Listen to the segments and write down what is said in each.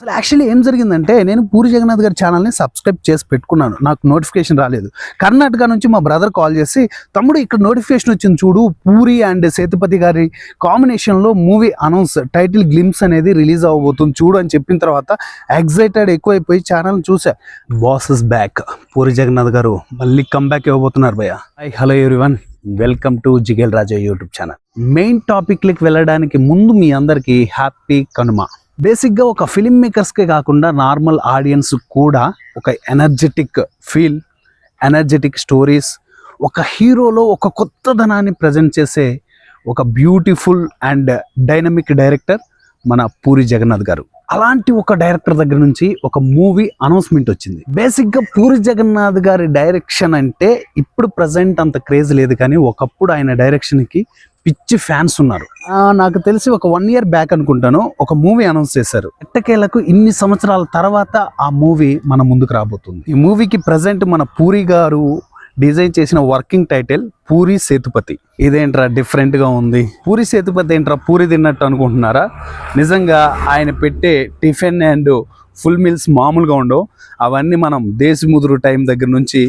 అసలు యాక్చువల్లీ ఏం జరిగిందంటే నేను పూరి జగన్నాథ్ గారి ఛానల్ని సబ్స్క్రైబ్ చేసి పెట్టుకున్నాను. నాకు నోటిఫికేషన్ రాలేదు. కర్ణాటక నుంచి మా బ్రదర్ కాల్ చేసి, తమ్ముడు ఇక్కడ నోటిఫికేషన్ వచ్చింది చూడు, పూరి అండ్ సేతుపతి గారి కాంబినేషన్లో మూవీ అనౌన్స్ టైటిల్ గ్లిమ్స్ అనేది రిలీజ్ అవ్వబోతుంది చూడు అని చెప్పిన తర్వాత ఎగ్జైటెడ్ ఎక్కువైపోయి ఛానల్ చూసా. Boss is back. Puri Jagannadh గారు మళ్ళీ కంబ్యాక్ ఇవ్వబోతున్నారు భయ్య. Hi, hello everyone, welcome to Jigel Raja YouTube channel. Main టాపిక్లకి వెళ్ళడానికి ముందు మీ అందరికీ హ్యాపీ కనుమ. బేసిక్గా ఒక ఫిలిం మేకర్స్కే కాకుండా నార్మల్ ఆడియన్స్ కూడా ఒక ఎనర్జెటిక్ ఫీల్, ఎనర్జెటిక్ స్టోరీస్, ఒక హీరోలో ఒక కొత్తదనాన్ని ప్రజెంట్ చేసే ఒక బ్యూటిఫుల్ అండ్ డైనమిక్ డైరెక్టర్ మన పూరి జగన్నాథ్ గారు. అలాంటి ఒక డైరెక్టర్ దగ్గర నుంచి ఒక మూవీ అనౌన్స్మెంట్ వచ్చింది. బేసిక్గా పూరి జగన్నాథ్ గారి డైరెక్షన్ అంటే ఇప్పుడు ప్రజెంట్ అంత క్రేజ్ లేదు, కానీ ఒకప్పుడు ఆయన డైరెక్షన్కి పిచ్చి ఫ్యాన్స్ ఉన్నారు. నాకు తెలిసి ఒక 1 year బ్యాక్ అనుకుంటాను ఒక మూవీ అనౌన్స్ చేశారు. ఎట్టకేలకు ఇన్ని సంవత్సరాల తర్వాత ఆ మూవీ మన ముందుకు రాబోతుంది. ఈ మూవీకి ప్రజెంట్ మన పూరి గారు డిజైన్ చేసిన వర్కింగ్ టైటిల్ పూరి సేతుపతి. ఇదేంట్రా డిఫరెంట్గా ఉంది, పూరి సేతుపతి ఏంట్రా పూరి తిన్నట్టు అనుకుంటున్నారా? నిజంగా ఆయన పెట్టే టిఫిన్ అండ్ ఫుల్ మీల్స్ మామూలుగా ఉండవు. అవన్నీ మనం దేశముదురు టైం దగ్గర నుంచి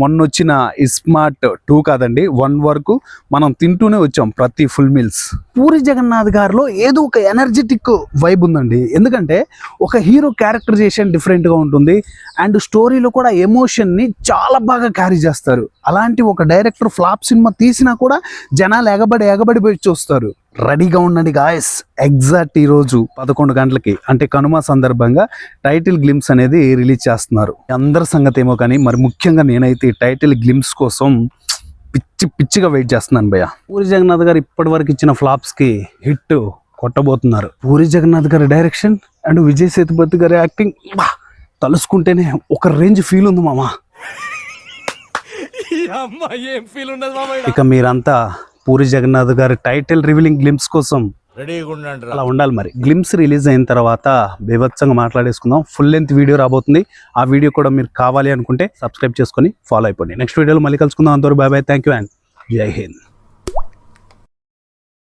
మొన్నొచ్చిన ఇస్మార్ట్ 2 కాదండి 1 వరకు మనం తింటూనే వచ్చాం ప్రతి ఫుల్ మీల్స్. పూరి జగన్నాథ్ గారిలో ఏదో ఒక ఎనర్జెటిక్ వైబ్ ఉందండి. ఎందుకంటే ఒక హీరో క్యారెక్టరైజేషన్ డిఫరెంట్గా ఉంటుంది అండ్ స్టోరీలో కూడా ఎమోషన్ని చాలా బాగా క్యారీ చేస్తారు. అలాంటి ఒక డైరెక్టర్ ఫ్లాప్ సినిమా తీసినా కూడా జనాలు ఎగబడి పోయి చూస్తారు. రెడీగా ఉండండి గాయస్, ఎగ్జాక్ట్ ఈరోజు 11 గంటలకి అంటే కనుమ సందర్భంగా టైటిల్ గ్లిమ్స్ అనేది రిలీజ్ చేస్తున్నారు. అందరి సంగతి ఏమో కానీ మరి ముఖ్యంగా నేనైతే ఈ టైటిల్ గ్లిమ్స్ కోసం పిచ్చిగా వెయిట్ చేస్తున్నాను భయ్య. పూరి జగన్నాథ్ గారు ఇప్పటి వరకు ఇచ్చిన ఫ్లాప్స్కి హిట్ కొట్టబోతున్నారు. పూరి జగన్నాథ్ గారి డైరెక్షన్ అండ్ విజయ్ సేతుపతి గారి యాక్టింగ్ తలుసుకుంటేనే ఒక రేంజ్ ఫీల్ ఉంది మామ. ఇక మీరంతా పూరి జగన్నాథ్ గారి టైటిల్ రివీలింగ్ గ్లిమ్స్ కోసం అలా ఉండాలి. మరి గ్లిమ్స్ రిలీజ్ అయిన తర్వాత బీభత్సంగా మాట్లాడేసుకుందాం. ఫుల్ లెంత్ వీడియో రాబోతుంది. ఆ వీడియో కూడా మీరు కావాలి అనుకుంటే సబ్స్క్రైబ్ చేసుకొని ఫాలో అయిపోండి. నెక్స్ట్ వీడియోలో మళ్ళీ కలుసుకుందాం. అంతవరకు bye bye, thank you and Jai Hind.